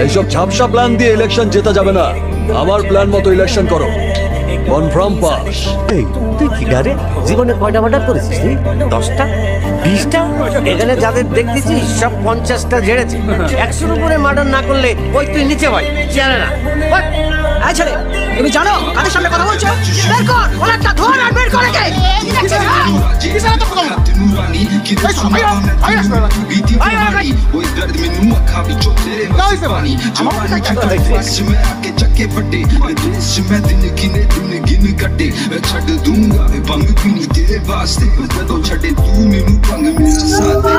এইসব ঝাপসা প্ল্যান দিয়ে ইলেকশন জেতা যাবে না। আমার প্ল্যান মতো ইলেকশন করো। Confirm pass. এই তুই কি গারে জীবনে কয়টা মার্ডার করেছিস তুই? 10টা 20টা? এখানে যাদের দেখতেছিস সব 50টা ঝেড়েছে। 100-র উপরে মার্ডার না করলে ওই তুই নিচে ভাই চেয়ারে না। এই ছেলে, তুমি জানো কাদের সামনে কথা বলছো? বের কর ওলাটা, ধর আর বের করে কে। छड़ दूंगा भंग पीनी तेरे वास्ते, तो छड़े तू मैनू भंग मेरा साथ दे।